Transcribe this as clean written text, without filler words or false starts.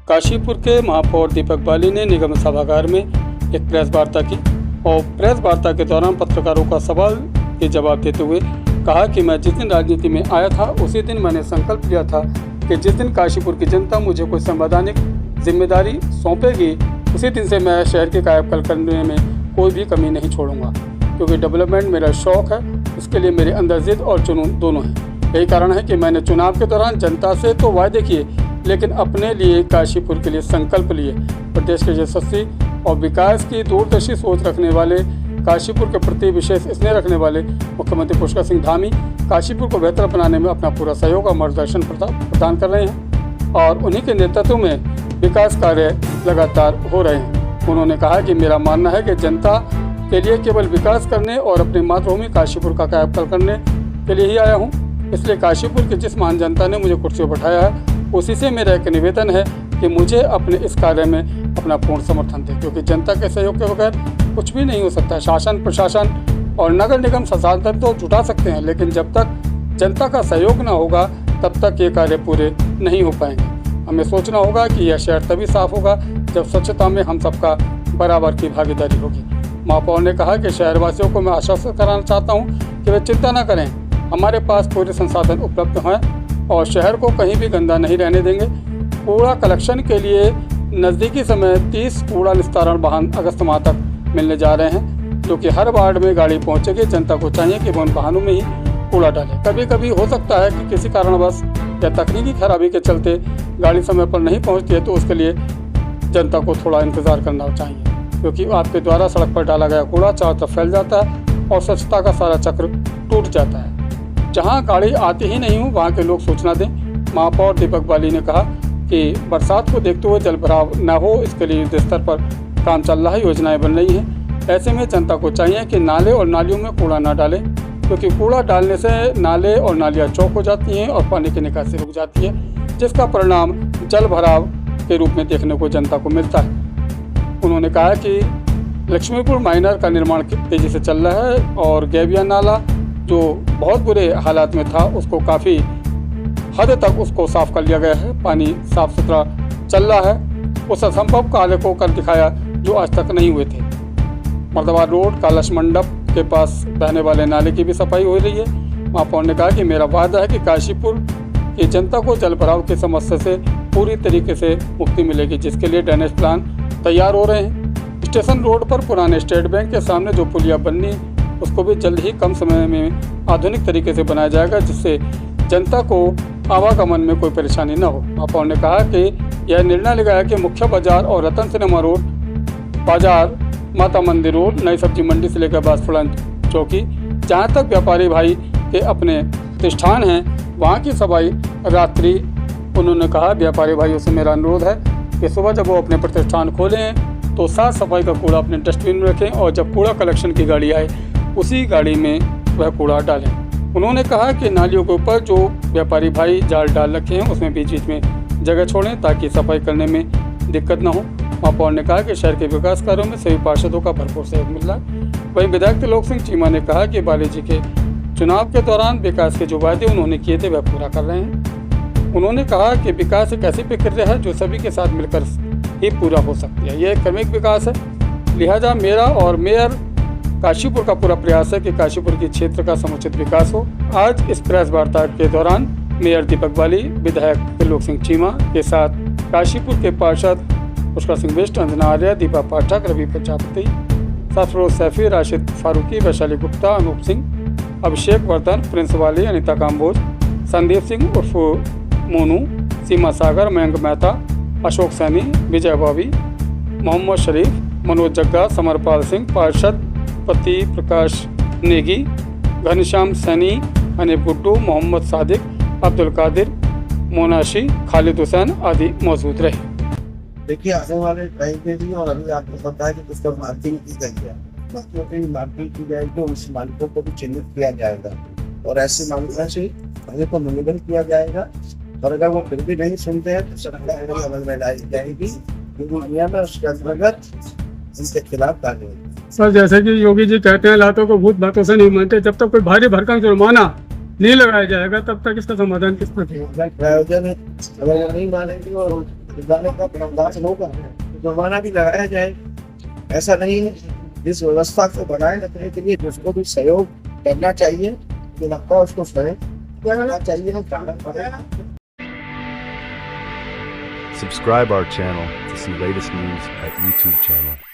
काशीपुर के महापौर दीपक बाली ने निगम सभागार में एक प्रेस वार्ता की और प्रेस वार्ता के दौरान पत्रकारों का सवाल के जवाब देते हुए कहा कि मैं जिस दिन राजनीति में आया था उसी दिन मैंने संकल्प लिया था कि जिस दिन काशीपुर की जनता मुझे कोई संवैधानिक जिम्मेदारी सौंपेगी उसी दिन से मैं शहर के कायाकल्प करने में कोई भी कमी नहीं छोड़ूंगा, क्योंकि डेवलपमेंट मेरा शौक़ है। इसके लिए मेरे अंदर जिद और जुनून दोनों हैं। यही कारण है कि मैंने चुनाव के दौरान जनता से तो वायदे किए, लेकिन अपने लिए काशीपुर के लिए संकल्प लिए। प्रदेश के यशस्वी और विकास की दूरदर्शी सोच रखने वाले, काशीपुर के प्रति विशेष स्नेह रखने वाले मुख्यमंत्री पुष्कर सिंह धामी काशीपुर को बेहतर बनाने में अपना पूरा सहयोग और मार्गदर्शन प्रदान कर रहे हैं और उन्हीं के नेतृत्व में विकास कार्य लगातार हो रहे हैं। उन्होंने कहा कि मेरा मानना है कि जनता के लिए केवल विकास करने और अपनी मातृभूमि काशीपुर का कायाकल्प करने के लिए ही आया हूँ। इसलिए काशीपुर की जिस महान जनता ने मुझे कुर्सी पर बैठाया है उसी से मेरा एक निवेदन है कि मुझे अपने इस कार्य में अपना पूर्ण समर्थन दें, क्योंकि जनता के सहयोग के बगैर कुछ भी नहीं हो सकता। शासन, प्रशासन और नगर निगम संसाधन तो जुटा सकते हैं, लेकिन जब तक जनता का सहयोग न होगा तब तक ये कार्य पूरे नहीं हो पाएंगे। हमें सोचना होगा कि यह शहर तभी साफ होगा जब स्वच्छता में हम सबका बराबर की भागीदारी होगी। महापौर ने कहा कि शहरवासियों को मैं आश्वस्त कराना चाहता हूँ कि वे चिंता न करें, हमारे पास पूरे संसाधन उपलब्ध हैं और शहर को कहीं भी गंदा नहीं रहने देंगे। कूड़ा कलेक्शन के लिए नज़दीकी समय 30 कूड़ा निस्तारण वाहन अगस्त माह तक मिलने जा रहे हैं, जो कि हर वार्ड में गाड़ी पहुंचेगी। जनता को चाहिए कि वो उन वाहनों में ही कूड़ा डालें। कभी कभी हो सकता है कि किसी कारणवश या तकनीकी खराबी के चलते गाड़ी समय पर नहीं पहुंचती है, तो उसके लिए जनता को थोड़ा इंतज़ार करना चाहिए, क्योंकि आपके द्वारा सड़क पर डाला गया कूड़ा चारों तरफ फैल जाता है और स्वच्छता का सारा चक्र टूट जाता है। जहाँ गाड़ी आती ही नहीं हो वहाँ के लोग सूचना दें। महापौर दीपक बाली ने कहा कि बरसात को देखते हुए जल भराव न हो, इसके लिए युद्ध स्तर पर काम चल रहा है, योजनाएं बन रही हैं। ऐसे में जनता को चाहिए कि नाले और नालियों में कूड़ा ना डालें, क्योंकि कूड़ा डालने से नाले और नालियाँ चौक हो जाती हैं और पानी की निकासी रुक जाती है, जिसका परिणाम जल भराव के रूप में देखने को जनता को मिलता है। उन्होंने कहा कि लक्ष्मीपुर माइनर का निर्माण तेज़ी से चल रहा है और गैबिया नाला जो बहुत बुरे हालात में था उसको काफ़ी हद तक उसको साफ़ कर लिया गया है। पानी साफ सुथरा चल रहा है। उस असंभव कार्य को कर दिखाया जो आज तक नहीं हुए थे। मर्दाबाद रोड कलश मंडप के पास बहने वाले नाले की भी सफाई हो रही है। महापौर ने कहा कि मेरा वादा है कि काशीपुर की जनता को जल भराव की समस्या से पूरी तरीके से मुक्ति मिलेगी, जिसके लिए ड्रेनेज प्लान तैयार हो रहे हैं। स्टेशन रोड पर पुराने स्टेट बैंक के सामने जो पुलिया बननी उसको भी जल्द ही कम समय में आधुनिक तरीके से बनाया जाएगा, जिससे जनता को आवागमन में कोई परेशानी न हो। महापौर ने कहा कि यह निर्णय लिया है कि मुख्य बाजार और रतन सिनेमा रोड बाजार, माता मंदिर रोड, नई सब्जी मंडी से लेकर बासफुला चौकी, जहाँ तक व्यापारी भाई के अपने प्रतिष्ठान हैं वहाँ की सफाई रात्रि। उन्होंने कहा व्यापारी भाइयों से मेरा अनुरोध है कि सुबह जब वो अपने प्रतिष्ठान खोलें तो साफ सफाई का कूड़ा अपने डस्टबिन में रखें और जब कूड़ा कलेक्शन की गाड़ी आए उसी गाड़ी में वह कूड़ा डालें। उन्होंने कहा कि नालियों के ऊपर जो व्यापारी भाई जाल डाल रखे हैं उसमें बीच बीच में जगह छोड़ें ताकि सफाई करने में दिक्कत न हो। महापौर ने कहा कि शहर के विकास कार्यों में सभी पार्षदों का भरपूर सहयोग मिल रहा है। वहीं विधायक त्रिलोक सिंह चीमा ने कहा कि बाली जी के चुनाव के दौरान विकास के जो वादे उन्होंने किए थे वह पूरा कर रहे हैं। उन्होंने कहा कि विकास एक ऐसी प्रक्रिया है जो सभी के साथ मिलकर ही पूरा हो सकती है। यह एक क्रमिक विकास है, लिहाजा मेरा और मेयर काशीपुर का पूरा प्रयास है कि काशीपुर के क्षेत्र का समुचित विकास हो। आज इस प्रेस वार्ता के दौरान मेयर दीपक बाली, विधायक त्रिलोक सिंह चीमा के साथ काशीपुर के पार्षद पुष्कर सिंह बिष्ट, अंजना आर्य, दीपा पाठक, रवि प्रजापति, सरफरोज सैफी, राशिद फारूकी, वैशाली गुप्ता, अनूप सिंह, अभिषेक वर्धन, प्रिंस वाली, अनिता काम्बोज, संदीप सिंह उर्फ मोनू, सीमा सागर, मयंक मेहता, अशोक सैनी, विजय बॉबी, मोहम्मद शरीफ, मनोज जग्गा, समरपाल सिंह, पार्षद पति प्रकाश नेगी, घनश्याम सैनी, अनिप गुड्डू, मोहम्मद सादिक, अब्दुल कादिर, मोनाशी, खालिद हुसैन आदि मौजूद रहे। देखिए आने वाले टाइम में भी और अभी आपको पता है कि उसका मार्किंग की गई है, मार्किंग की जाएगी तो उस मालिकों को भी चिन्हित किया जाएगा और ऐसे मामलों से पहले तो निवेदन किया जाएगा और अगर वो फिर भी नहीं सुनते हैं तो सरकार अमल में लाई जाएगी, क्योंकि नियम है उसके अंतर्गत उनके खिलाफ कार्रवाई। सर, जैसे कि योगी जी कहते हैं लातों को भूत बातों से नहीं मानते, जब तक कोई भारी भरकम जुर्माना नहीं लगाया जाएगा तब तक इसका समाधान किस पर प्रयोजन है। अगर वो नहीं मानेंगे और जुर्माने का प्रावधान होगा, जुर्माना भी लगाया जाए। ऐसा नहीं है, इस व्यवस्था को बनाए रखने के लिए जिसको भी सहयोग करना चाहिए, जो लगता है उसको सहयोग करना चाहिए। Subscribe our channel to see latest news at YouTube channel.